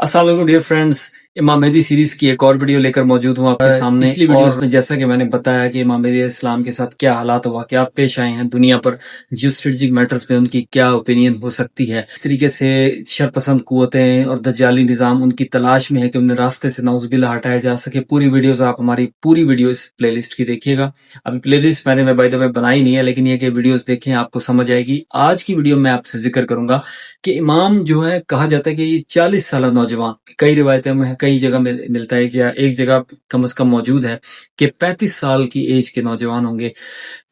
अस्सलाम वालेकुम dear friends. इमाम मेहदी सीरीज की एक और वीडियो लेकर मौजूद हूँ आपके सामने। पिछली वीडियोस में जैसा कि मैंने बताया कि इमाम मेहदी इस्लाम के साथ क्या हालात और वाकयात पेश आए हैं दुनिया पर, जियो स्ट्रेटेजिक मैटर्स पे उनकी क्या ओपिनियन हो सकती है, इस तरीके से शरपसंद कुव्वतें और दज्जाली निज़ाम उनकी तलाश में है कि उन्हें रास्ते से नाउज़ुबिल्लाह हटाया जा सके। पूरी वीडियोस आप हमारी पूरी वीडियो इस प्ले लिस्ट की देखिएगा। अभी प्ले लिस्ट मैंने बाय द वे बनाई नहीं है, लेकिन ये कि वीडियोस देखें, आपको समझ आएगी। आज की वीडियो में आपसे जिक्र करूंगा कि इमाम जो है, कहा जाता है कि ये 40 साल नौजवान, कई रिवायतों में कई जगह मिलता है, या एक जगह कम से कम मौजूद है कि 35 साल की एज के नौजवान होंगे,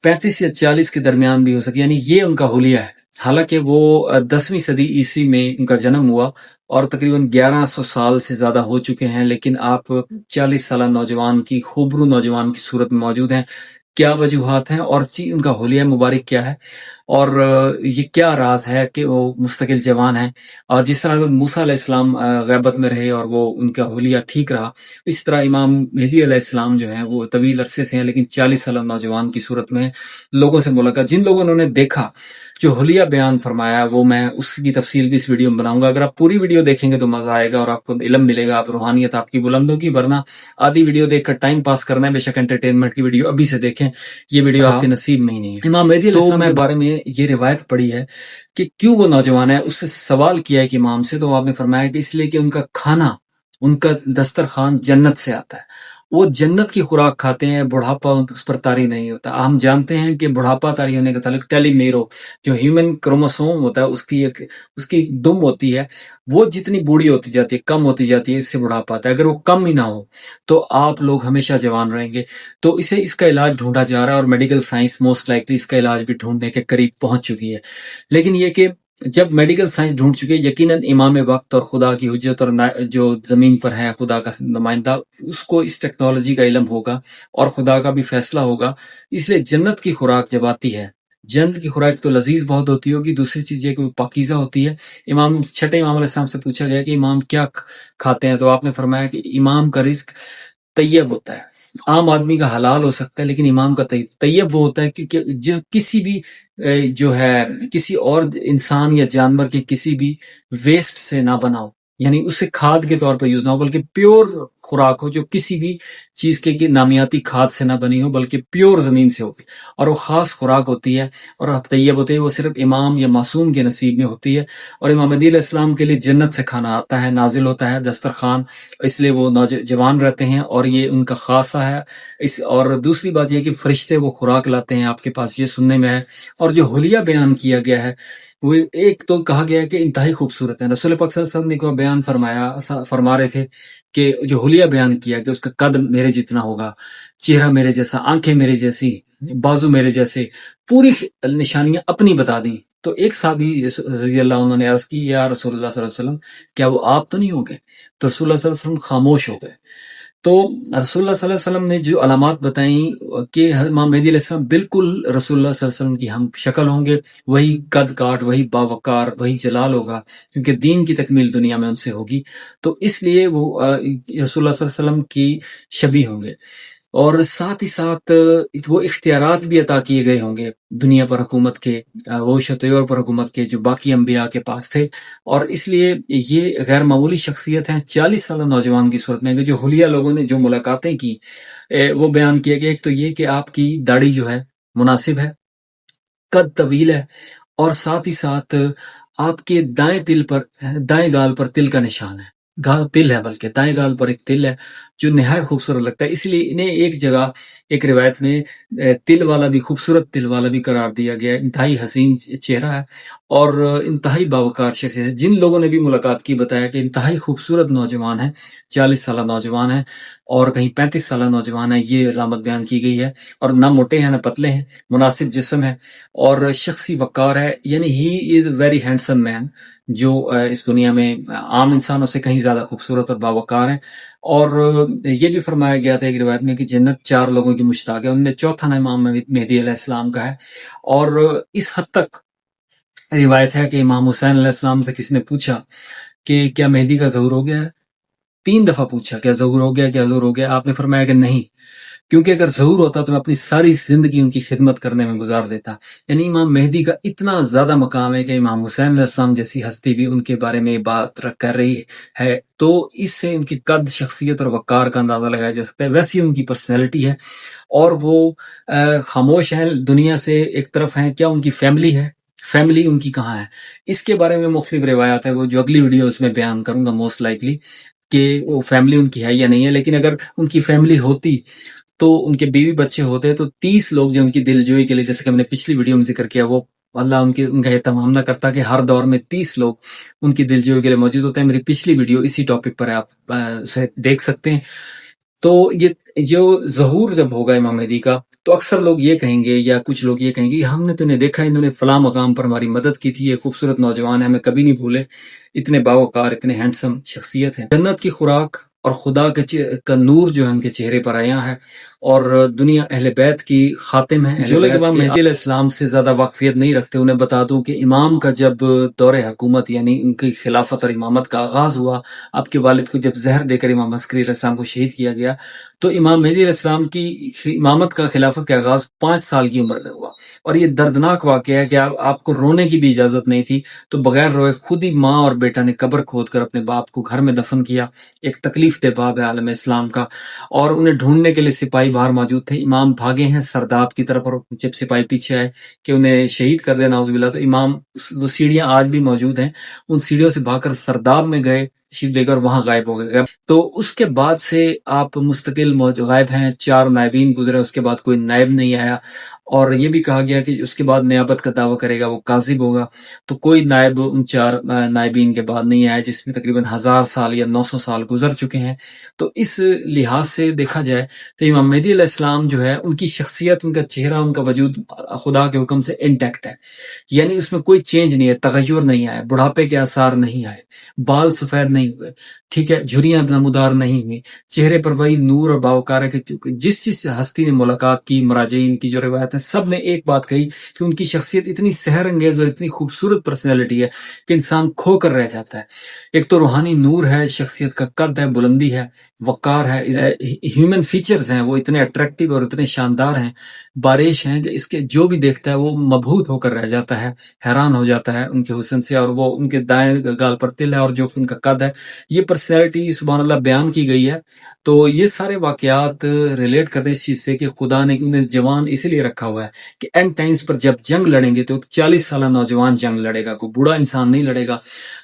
35 या 40 के दरमियान भी हो सके, यानी ये उनका हुलिया है। हालांकि वो 10वीं सदी ईस्वी में उनका जन्म हुआ और तकरीबन 1100 साल से ज्यादा हो चुके हैं, लेकिन आप 40 साल नौजवान की, खूबरू नौजवान की सूरत में मौजूद हैं। क्या वजूहात हैं और उनका हुलिया मुबारक क्या है, और ये क्या राज है कि वो मुस्तकिल जवान है। और जिस तरह मूसा अलैहिस्सलाम गैबत में रहे और वो उनका हुलिया ठीक रहा, इस तरह इमाम मेहदी अलैहिस्सलाम जो है वो तवील अरसे से हैं, लेकिन 40 साल नौजवान की सूरत में लोगों से मुलाकात, जिन लोगों ने उन्हें देखा, जो हुलिया बयान फरमाया, वो मैं उसकी तफसील भी इस वीडियो में बनाऊंगा। अगर आप पूरी वीडियो देखेंगे तो मजा आएगा और आपको इल्म मिलेगा, आप रूहानियत आपकी बुलंद होगी। वरना आधी वीडियो देखकर टाइम पास करना है, बेशक एंटरटेनमेंट की वीडियो अभी से देखें, ये वीडियो आपके नसीब में ही नहीं है। इमाम मेहदी अलैहिस्सलाम के बारे में ये रिवायत पड़ी है कि क्यों वो नौजवान है। उससे सवाल किया है कि इमाम से, तो आपने फरमाया कि इसलिए कि उनका खाना, उनका दस्तरखान जन्नत से आता है। वो जन्नत की खुराक खाते हैं, बुढ़ापा उस पर तारी नहीं होता। हम जानते हैं कि बुढ़ापा तारी होने का ताल्लुक टेलीमेरो, जो ह्यूमन क्रोमोसोम होता है, उसकी दुम होती है, वो जितनी बूढ़ी होती जाती है, कम होती जाती है, इससे बुढ़ापा आता है। अगर वो कम ही ना हो तो आप लोग हमेशा जवान रहेंगे। तो इसका इलाज ढूंढा जा रहा है और मेडिकल साइंस मोस्ट लाइकली इसका इलाज भी ढूंढने के करीब पहुंच चुकी है। लेकिन ये कि जब मेडिकल साइंस ढूंढ चुके, यकीनन इमाम वक्त और खुदा की हुज्जत और जो जमीन पर है खुदा का नुमाइंदा, उसको इस टेक्नोलॉजी का इल्म होगा और खुदा का भी फैसला होगा। इसलिए जन्नत की खुराक जब आती है, जन्नत की खुराक तो लजीज बहुत होती होगी, दूसरी चीज ये कि वो पाकीज़ा होती है। छठे इमाम अलैहिस्सलाम से पूछा गया कि इमाम क्या खाते हैं, तो आपने फरमाया कि इमाम का रिज्क तैयब होता है। आम आदमी का हलाल हो सकता है, लेकिन इमाम का तैयब वो होता है कि जो किसी भी जो है, किसी और इंसान या जानवर के किसी भी वेस्ट से ना बना हो, यानी उसे खाद के तौर पर यूज ना हो, बल्कि प्योर खुराक हो, जो किसी भी चीज के नामियाती खाद से ना बनी हो, बल्कि प्योर जमीन से होगी, और वो खास खुराक होती है और अब तैयब होती है। वो सिर्फ इमाम या मासूम के नसीब में होती है। और इमाम मेहदी अलैहिस्सलाम के लिए जन्नत से खाना आता है, नाजिल होता है दस्तरखान, इसलिए वो नौजवान रहते हैं और ये उनका खासा है। और दूसरी बात यह कि फरिश्ते वो खुराक लाते हैं आपके पास, ये सुनने में है। और जो हुलिया बयान किया गया है, वो एक तो कहा गया है कि इंतहाई खूबसूरत है। रसूल पाक सल्लल्लाहु अलैहि वसल्लम ने को बयान फरमा रहे थे कि जो हुलिया बयान किया कि उसका कद मेरे जितना होगा, चेहरा मेरे जैसा, आंखें मेरे जैसी, बाजू मेरे जैसे, पूरी निशानियां अपनी बता दी। तो एक साहबी रज़ी अल्लाह अन्हु ने अर्ज की, या रसूलुल्लाह सल्लल्लाहु अलैहि वसल्लम, क्या वो आप तो नहीं होंगे? तो रसूलुल्लाह सल्लल्लाहु अलैहि वसल्लम खामोश हो गए। तो रसूलुल्लाह सल्लल्लाहु अलैहि वसल्लम ने जो अलामात बताई कि इमाम मेहदी अलैहिस्सलाम बिल्कुल रसूलुल्लाह सल्लल्लाहु अलैहि वसल्लम की हम शक्ल होंगे, वही कद काट, वही बावकार, वही जलाल होगा, क्योंकि दीन की तकमील दुनिया में उनसे होगी। तो इसलिए वो रसूलुल्लाह सल्लल्लाहु अलैहि वसल्लम की शबी होंगे। और साथ ही साथ वो इख्तियारात भी अता किए गए होंगे दुनिया पर हुकूमत के, वो शतयोर पर हुकूमत के, जो बाकी अंबिया के पास थे। और इसलिए ये गैर मामूली शख्सियत हैं। 40 साल नौजवान की सूरत में जो हुलिया लोगों ने जो मुलाकातें की, वो बयान किया गया। एक तो ये कि आपकी दाढ़ी जो है मुनासिब है, कद तवील है, और साथ ही साथ आपके दाएं गाल पर तिल का निशान है। तिल है, बल्कि दाएं गाल पर एक तिल है जो निहायत खूबसूरत लगता है। इसलिए इन्हें एक जगह, एक रिवायत में तिल वाला भी, खूबसूरत तिल वाला भी करार दिया गया है। इंतहाई हसीन चेहरा है और इंतहाई बावकार शख्सियत है। जिन लोगों ने भी मुलाकात की बताया कि इंतहाई खूबसूरत नौजवान है, 40 साल नौजवान है और कहीं 35 साल नौजवान है, ये अलामत बयान की गई है। और ना मोटे हैं ना पतले हैं, मुनासिब जिस्म है और शख्सी वकार है, यानी he is very handsome man, जो इस दुनिया में आम इंसानों से कहीं ज्यादा खूबसूरत और बावकार है। और ये भी फरमाया गया था एक रिवायत में कि जन्नत 4 लोगों की मुश्ताक है, उनमें चौथा नाम इमाम मेहदी अलैहिस्सलाम का है। और इस हद तक रिवायत है कि इमाम हुसैन अलैहिस्सलाम से किसी ने पूछा कि क्या मेहदी का ज़हूर हो गया है, 3 دفعہ پوچھا کیا ظہور ہو گیا، کیا ظہور ہو گیا؟ آپ نے فرمایا کہ نہیں، کیونکہ اگر ظہور ہوتا تو میں اپنی ساری زندگی ان کی خدمت کرنے میں گزار دیتا۔ یعنی امام مہدی کا اتنا زیادہ مقام ہے کہ امام حسین علیہ السلام جیسی ہستی بھی ان کے بارے میں بات کر رہی ہے، تو اس سے ان کی قد، شخصیت اور وقار کا اندازہ لگایا جا سکتا ہے۔ ویسی ان کی پرسنالٹی ہے، اور وہ خاموش ہیں دنیا سے، ایک طرف ہیں، کیا ان کی فیملی ہے؟ فیملی ان کی کہاں ہے؟ اس کے بارے میں مختلف روایات ہیں، وہ جو اگلی ویڈیو اس میں بیان کروں گا موسٹ لائکلی، کہ وہ فیملی ان کی ہے یا نہیں ہے۔ لیکن اگر ان کی فیملی ہوتی تو ان کے بیوی بچے ہوتے تو 30 لوگ جو ان کی دل جوئی کے لیے، جیسے کہ ہم نے پچھلی ویڈیو میں ذکر کیا، وہ اللہ ان کا اہتمام نہ کرتا کہ ہر دور میں 30 لوگ ان کی دل جوئی کے لیے موجود ہوتے ہیں۔ میری پچھلی ویڈیو اسی ٹاپک پر ہے، آپ اسے دیکھ سکتے ہیں۔ تو یہ جو ظہور جب ہوگا امام مہدی کا، تو اکثر لوگ یہ کہیں گے، یا کچھ لوگ یہ کہیں گے، ہم نے تو انہیں دیکھا، انہوں نے فلاں مقام پر ہماری مدد کی تھی، یہ خوبصورت نوجوان ہے، ہمیں کبھی نہیں بھولے، اتنے باوقار، اتنے ہینڈسم شخصیت ہیں۔ جنت کی خوراک اور خدا کا نور جو ہے ان کے چہرے پر آیا ہے، اور دنیا اہل بیت کی خاتم ہے۔ جو لوگ امام مہدی علیہ السلام سے زیادہ واقفیت نہیں رکھتے، انہیں بتا دوں کہ امام کا جب دور حکومت، یعنی ان کی خلافت اور امامت کا آغاز ہوا، آپ کے والد کو جب زہر دے کر امام عسکری علیہ السلام کو شہید کیا گیا، تو امام مہدی علیہ السلام کی امامت کا، خلافت کا آغاز 5 سال کی عمر میں ہوا۔ اور یہ دردناک واقعہ ہے کہ آپ کو رونے کی بھی اجازت نہیں تھی، تو بغیر روئے خود ہی ماں اور بیٹا نے قبر کھود کر اپنے باپ کو گھر میں دفن کیا۔ ایک تکلیف دہ باب ہے عالم اسلام کا، اور انہیں ڈھونڈنے کے لیے سپاہی باہر موجود تھے۔ امام بھاگے ہیں سرداب کی طرف، اور جب سپاہی پیچھے آئے کہ انہیں شہید کر دے نعوذ باللہ، تو امام، وہ سیڑھیاں آج بھی موجود ہیں، ان سیڑھیوں سے بھاگ کر سرداب میں گئے، تشریف لے کر وہاں غائب ہو گئے۔ تو اس کے بعد سے آپ مستقل غائب ہیں، 4 نائبین گزرے، اس کے بعد کوئی نائب نہیں آیا، اور یہ بھی کہا گیا کہ اس کے بعد نیابت کا دعویٰ کرے گا وہ کاذب ہوگا۔ تو کوئی نائب ان 4 نائبین کے بعد نہیں آیا، جس میں تقریباً 1000 سال یا 900 سال گزر چکے ہیں۔ تو اس لحاظ سے دیکھا جائے تو امام مہدی علیہ السلام جو ہے، ان کی شخصیت، ان کا چہرہ، ان کا وجود خدا کے حکم سے انٹیکٹ ہے، یعنی اس میں کوئی چینج نہیں ہے، تغیر نہیں آیا، بڑھاپے کے آثار نہیں آئے، بال سفید نہیں ہوئے، ٹھیک ہے، جھریاں نمودار نہیں ہوئی، چہرے پر وہی نور اور باوقار ہے کہ جس ہستی نے ملاقات کی، مراجعین کی جو روایت ہے، سب نے ایک بات کہی کہ ان کی شخصیت اتنی سحر انگیز اور اتنی خوبصورت پرسنالٹی ہے کہ انسان کھو کر رہ جاتا ہے۔ ایک تو روحانی نور ہے، شخصیت کا قد ہے، بلندی ہے، وقار ہے، ہیومن فیچرز ہیں وہ اتنے اٹریکٹیو اور اتنے شاندار ہیں، بارش ہیں، کہ اس کے جو بھی دیکھتا ہے وہ مبہوت ہو کر رہ جاتا ہے، حیران ہو جاتا ہے ان کے حسن سے، اور وہ ان کے دائیں گال پر تل ہے، اور جو ان کا قد ہے، یہ پرسنالٹی سبحان اللہ بیان کی گئی ہے۔ تو یہ سارے واقعات ریلیٹ کرتے ہیں اس چیز سے کہ خدا نے انہیں جوان اسی لیے رکھا ہوا ہے کہ اینڈ ٹائمز پر جب جنگ لڑیں گے تو ایک 40 سالہ نوجوان جنگ لڑے گا، کوئی بوڑھا انسان نہیں لڑے گا۔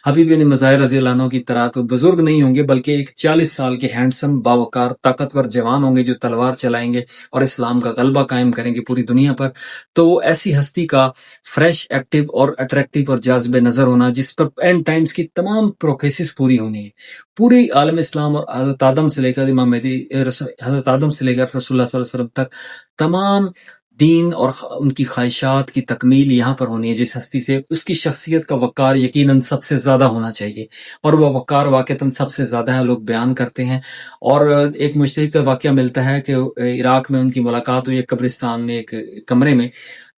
حبیب بن مظاہر رضی اللہ عنہ کی طرح تو بزرگ نہیں ہوں گے، بلکہ ایک 40 سال کے ہینڈسم، باوقار، طاقتور جوان ہوں گے جو تلوار چلائیں گے اور اسلام کا غلبہ قائم کریں گے پوری دنیا پر۔ تو وہ ایسی ہستی کا فریش، ایکٹیو اور اٹریکٹیو اور جاذب نظر ہونا، جس پر اینڈ ٹائمز کی تمام پروفیسز پوری ہونی ہے، پوری عالم اسلام، اور حضرت آدم سے لے کر امام مہدی، حضرت آدم سے لے کر رسول اللہ صلی اللہ علیہ وسلم تک تمام دین اور ان کی خواہشات کی تکمیل یہاں پر ہونی ہے جس ہستی سے۔ اس کی شخصیت کا وقار یقیناً سب سے زیادہ ہونا چاہیے، اور وہ وقار واقعتاً سب سے زیادہ ہے، لوگ بیان کرتے ہیں۔ اور ایک مجتہد کا واقعہ ملتا ہے کہ عراق میں ان کی ملاقات ہوئی، ایک قبرستان میں، ایک کمرے میں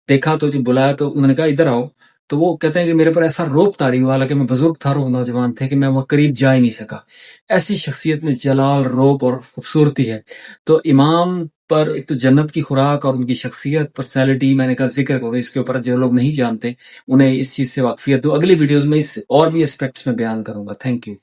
دیکھا، تو جب بلایا تو انہوں نے کہا ادھر آؤ، تو وہ کہتے ہیں کہ میرے پر ایسا روب طاری ہوا، حالانکہ میں بزرگ تھا، رو نوجوان تھے، کہ میں وہ قریب جا ہی نہیں سکا۔ ایسی شخصیت میں جلال، روب اور خوبصورتی ہے۔ تو امام پر ایک تو جنت کی خوراک اور ان کی شخصیت، پرسنالٹی، میں نے کہا ذکر کرو اس کے اوپر، جو لوگ نہیں جانتے انہیں اس چیز سے واقفیت دو۔ اگلی ویڈیوز میں اس اور بھی اسپیکٹس میں بیان کروں گا۔ Thank you.